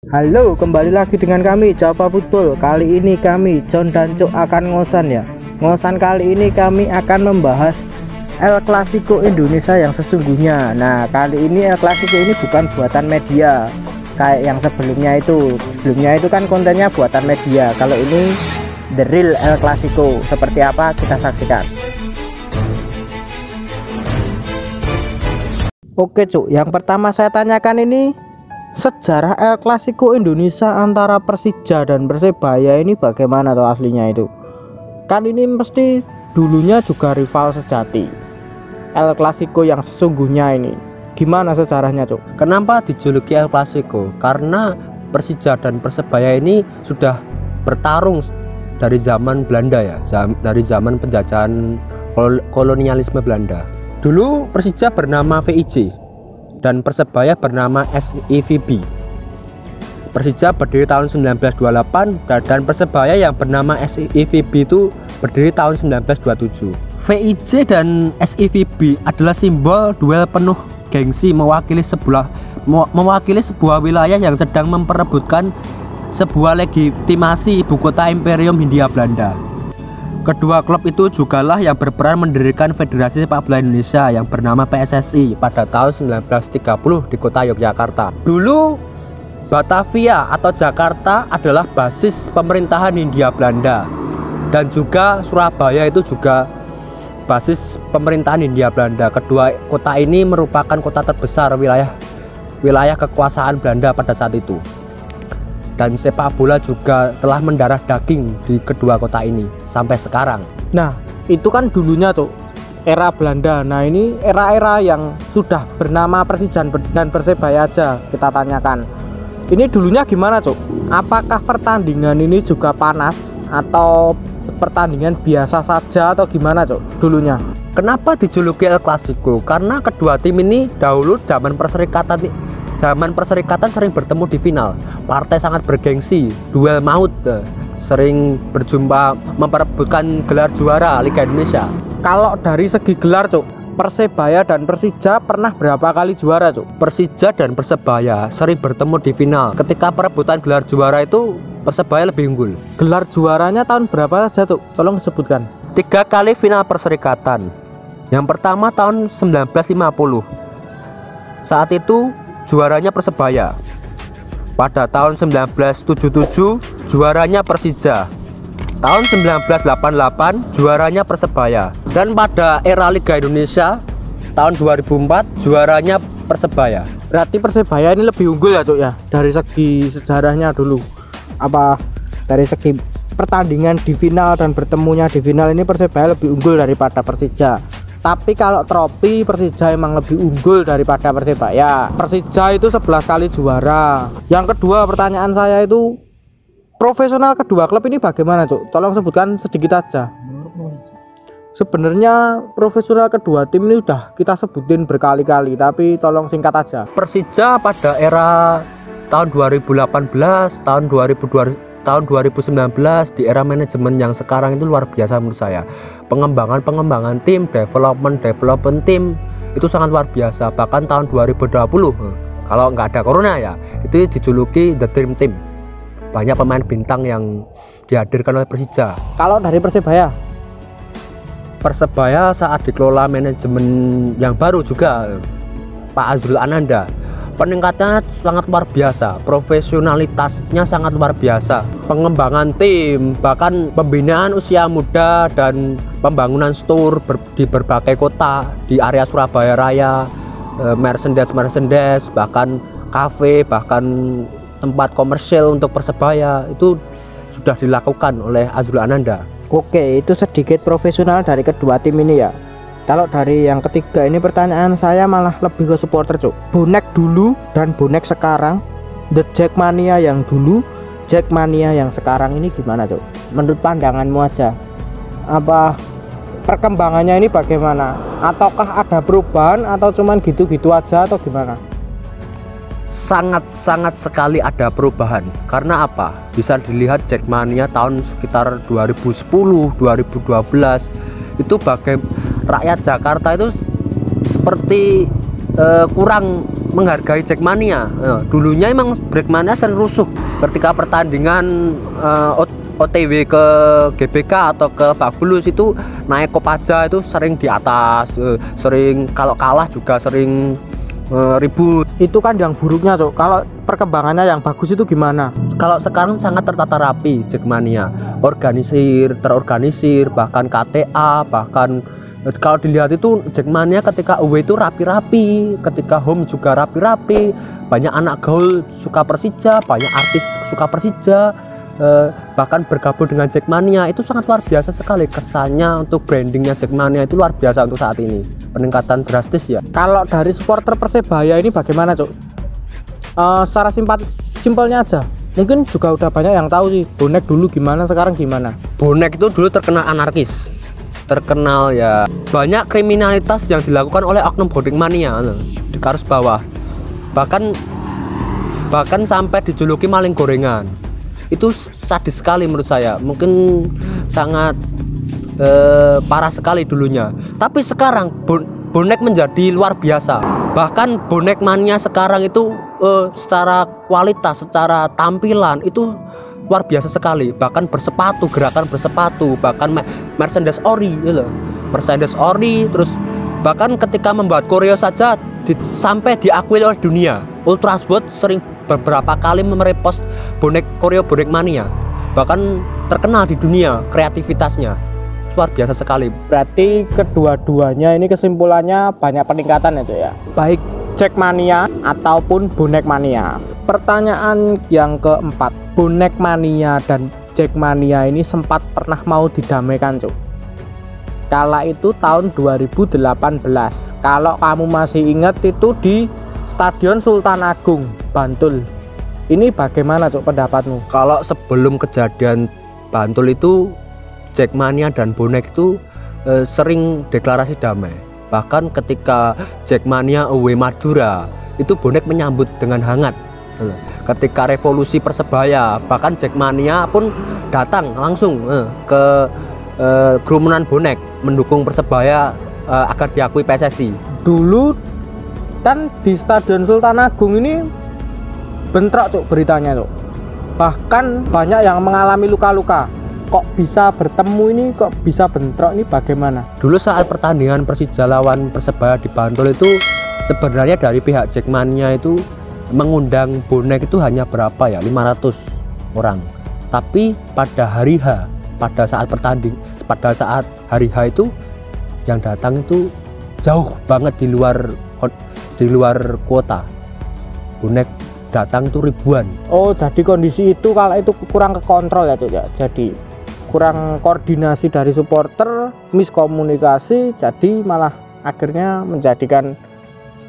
Halo, kembali lagi dengan kami Java Football. Kali ini kami John dan Cuk akan ngosan ya. Ngosan kali ini kami akan membahas El Clasico Indonesia yang sesungguhnya. Nah, kali ini El Clasico ini bukan buatan media kayak yang sebelumnya itu. Sebelumnya itu kan kontennya buatan media. Kalau ini the real El Clasico. Seperti apa kita saksikan. Oke Cuk, yang pertama saya tanyakan ini sejarah El Clasico Indonesia antara Persija dan Persebaya ini bagaimana tuh aslinya itu? Kan ini mesti dulunya juga rival sejati. El Clasico yang sesungguhnya ini gimana sejarahnya Cuk? Kenapa dijuluki El Clasico? Karena Persija dan Persebaya ini sudah bertarung dari zaman Belanda ya, dari zaman penjajahan kolonialisme Belanda. Dulu Persija bernama VIJ dan Persebaya bernama SIVB. Persija berdiri tahun 1928 dan Persebaya yang bernama SIVB itu berdiri tahun 1927. VIJ dan SIVB adalah simbol duel penuh gengsi mewakili sebuah wilayah yang sedang memperebutkan sebuah legitimasi ibu kota Imperium Hindia Belanda. Kedua klub itu jugalah yang berperan mendirikan Federasi Sepak Bola Indonesia yang bernama PSSI pada tahun 1930 di kota Yogyakarta. Dulu Batavia atau Jakarta adalah basis pemerintahan Hindia Belanda dan juga Surabaya itu juga basis pemerintahan Hindia Belanda. Kedua kota ini merupakan kota terbesar wilayah kekuasaan Belanda pada saat itu. Dan sepak bola juga telah mendarah daging di kedua kota ini sampai sekarang. Nah, itu kan dulunya Cuk, era Belanda. Nah, ini era-era yang sudah bernama Persija dan Persebaya aja kita tanyakan. Ini dulunya gimana Cuk? Apakah pertandingan ini juga panas atau pertandingan biasa saja atau gimana Cuk dulunya? Kenapa dijuluki El Clasico? Karena kedua tim ini dahulu zaman perserikatan sering bertemu di final. Partai sangat bergengsi, duel maut, sering berjumpa memperebutkan gelar juara Liga Indonesia. Kalau dari segi gelar Cuk, Persebaya dan Persija pernah berapa kali juara Cuk? Persija dan Persebaya sering bertemu di final. Ketika perebutan gelar juara itu Persebaya lebih unggul. Gelar juaranya tahun berapa saja Cuk? Tolong sebutkan. 3 kali final perserikatan. Yang pertama tahun 1950. Saat itu juaranya Persebaya. Pada tahun 1977 juaranya Persija. Tahun 1988 juaranya Persebaya. Dan pada era Liga Indonesia tahun 2004 juaranya Persebaya. Berarti Persebaya ini lebih unggul ya Cuk ya, dari segi sejarahnya dulu. Apa dari segi pertandingan di final dan bertemunya di final ini Persebaya lebih unggul daripada Persija. Tapi kalau trofi Persija emang lebih unggul daripada Persebaya. Persija itu 11 kali juara. Yang kedua pertanyaan saya itu, profesional kedua klub ini bagaimana Cuk? Tolong sebutkan sedikit aja. Sebenarnya profesional kedua tim ini udah kita sebutin berkali-kali, tapi tolong singkat aja. Persija pada era tahun 2018, tahun 2019 di era manajemen yang sekarang itu luar biasa menurut saya. Pengembangan tim, development tim itu sangat luar biasa. Bahkan tahun 2020 kalau nggak ada corona ya, itu dijuluki the dream team. Banyak pemain bintang yang dihadirkan oleh Persija. Kalau dari Persebaya saat dikelola manajemen yang baru juga Pak Azrul Ananda, peningkatannya sangat luar biasa, profesionalitasnya sangat luar biasa, pengembangan tim, bahkan pembinaan usia muda dan pembangunan store di berbagai kota di area Surabaya Raya, merchandise, bahkan kafe, bahkan tempat komersial untuk Persebaya itu sudah dilakukan oleh Azrul Ananda. Oke, itu sedikit profesional dari kedua tim ini ya. Kalau dari yang ketiga ini pertanyaan saya malah lebih ke supporter Cuk. Bonek dulu dan bonek sekarang, The Jackmania yang dulu, Jackmania yang sekarang ini gimana Cuk? Menurut pandanganmu aja. Apa perkembangannya ini bagaimana? Ataukah ada perubahan atau cuman gitu-gitu aja atau gimana? Sangat sekali ada perubahan. Karena apa? Bisa dilihat Jackmania tahun sekitar 2010, 2012 itu rakyat Jakarta itu seperti kurang menghargai Jackmania. Dulunya emang Jackmania sering rusuh ketika pertandingan OTW ke GBK atau ke Babulus itu naik Kopaja itu sering di atas, sering kalau kalah juga sering ribut. Itu kan yang buruknya, Cok. Kalau perkembangannya yang bagus itu gimana? Kalau sekarang sangat tertata rapi Jackmania, terorganisir, bahkan KTA, bahkan kalau dilihat itu Jackmania ketika away itu rapi-rapi, ketika home juga rapi-rapi, banyak anak gaul suka Persija, banyak artis suka Persija, bahkan bergabung dengan Jackmania. Itu sangat luar biasa sekali kesannya untuk brandingnya Jackmania, itu luar biasa untuk saat ini, peningkatan drastis ya. Kalau dari supporter Persebaya ini bagaimana, Cok? Secara simpelnya aja, mungkin juga udah banyak yang tahu sih bonek dulu gimana, sekarang gimana. Bonek itu dulu terkenal anarkis, terkenal ya banyak kriminalitas yang dilakukan oleh oknum bonek mania di garis bawah, bahkan sampai dijuluki maling gorengan. Itu sadis sekali menurut saya, mungkin sangat parah sekali dulunya. Tapi sekarang bonek menjadi luar biasa, bahkan bonek mania sekarang itu secara kualitas, secara tampilan itu luar biasa sekali. Bahkan bersepatu, gerakan bersepatu, bahkan Mercedes Ori ya loh. Mercedes Ori, terus bahkan ketika membuat koreo saja sampai diakui oleh dunia. Ultrasport sering beberapa kali merepost koreo bonek mania, bahkan terkenal di dunia kreativitasnya, luar biasa sekali. Berarti kedua-duanya ini kesimpulannya banyak peningkatan itu ya, baik Jackmania ataupun bonek mania. Pertanyaan yang keempat, bonek mania dan Jackmania ini sempat pernah mau didamaikan, Cuk. Kala itu tahun 2018, kalau kamu masih ingat itu di Stadion Sultan Agung, Bantul. Ini bagaimana, Cuk, pendapatmu? Kalau sebelum kejadian Bantul itu Jackmania dan bonek itu sering deklarasi damai. Bahkan ketika Jackmania away Madura itu bonek menyambut dengan hangat. Ketika revolusi Persebaya, bahkan Jackmania pun datang langsung ke kerumunan bonek mendukung Persebaya agar diakui PSSI. Dulu kan di Stadion Sultan Agung ini bentrok, Cuk, beritanya, Cuk. Bahkan banyak yang mengalami luka-luka. Kok bisa bertemu ini, kok bisa bentrok ini, bagaimana? Dulu saat pertandingan Persija lawan Persebaya di Bantul itu sebenarnya dari pihak Jackmania itu mengundang bonek itu hanya berapa ya, 500 orang. Tapi pada hari H, pada saat hari H itu yang datang itu jauh banget di luar kuota. Bonek datang itu ribuan. Oh, jadi kondisi itu kalau itu kurang kekontrol ya, Cuk, ya. Jadi kurang koordinasi dari supporter, miskomunikasi, jadi malah akhirnya menjadikan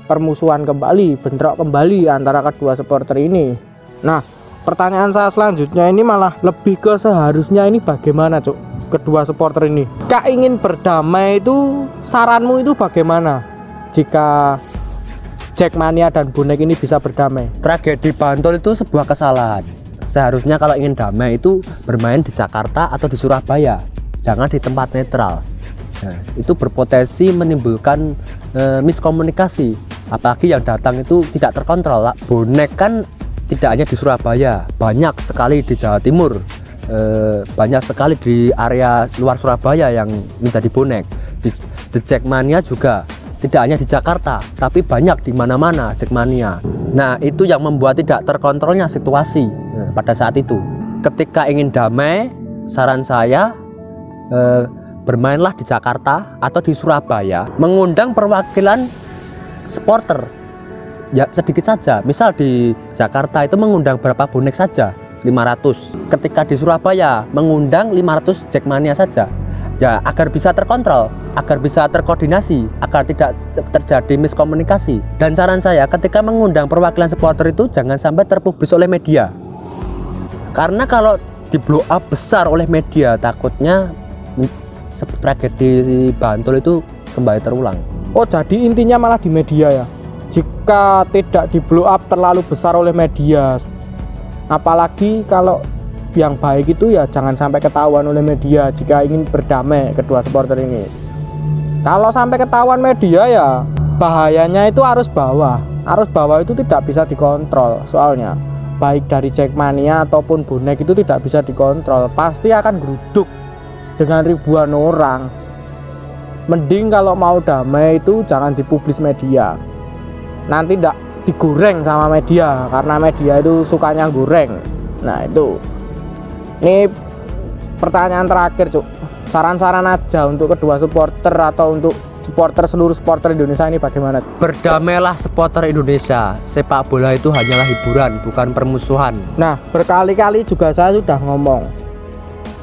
permusuhan kembali, bentrok kembali antara kedua supporter ini. Nah, pertanyaan saya selanjutnya ini malah lebih ke seharusnya ini bagaimana, Cuk, kedua supporter ini? Kak ingin berdamai itu, saranmu itu bagaimana jika Jackmania dan bonek ini bisa berdamai? Tragedi Bantul itu sebuah kesalahan. Seharusnya kalau ingin damai itu bermain di Jakarta atau di Surabaya, jangan di tempat netral. Nah, itu berpotensi menimbulkan miskomunikasi, apalagi yang datang itu tidak terkontrol. Bonek kan tidak hanya di Surabaya, banyak sekali di Jawa Timur, banyak sekali di area luar Surabaya yang menjadi bonek. Di Jackmania juga tidak hanya di Jakarta, tapi banyak di mana-mana Jackmania. Nah, itu yang membuat tidak terkontrolnya situasi pada saat itu. Ketika ingin damai, saran saya bermainlah di Jakarta atau di Surabaya, mengundang perwakilan supporter ya sedikit saja. Misal di Jakarta itu mengundang berapa bonek saja, 500. Ketika di Surabaya mengundang 500 Jackmania saja, ya agar bisa terkontrol, agar bisa terkoordinasi, agar tidak terjadi miskomunikasi. Dan saran saya, ketika mengundang perwakilan supporter itu jangan sampai terpublis oleh media, karena kalau di blow up besar oleh media, takutnya tragedi Bantul itu kembali terulang. Oh, jadi intinya malah di media ya, jika tidak di blow up terlalu besar oleh media. Apalagi kalau yang baik itu ya jangan sampai ketahuan oleh media jika ingin berdamai kedua supporter ini. Kalau sampai ketahuan media ya bahayanya itu arus bawah arus bawah itu tidak bisa dikontrol, soalnya baik dari Jackmania ataupun bonek itu tidak bisa dikontrol, pasti akan geruduk dengan ribuan orang. Mending kalau mau damai itu jangan dipublis media, nanti tidak digoreng sama media, karena media itu sukanya goreng. Nah itu, ini pertanyaan terakhir Cuk, saran-saran aja untuk kedua supporter atau untuk seluruh supporter Indonesia ini bagaimana? Berdamailah supporter Indonesia, sepak bola itu hanyalah hiburan, bukan permusuhan. Nah, berkali-kali juga saya sudah ngomong,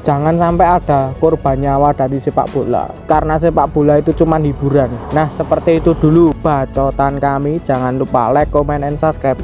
jangan sampai ada korban nyawa dari sepak bola, karena sepak bola itu cuma hiburan. Nah, seperti itu dulu bacotan kami. Jangan lupa like, comment, and subscribe.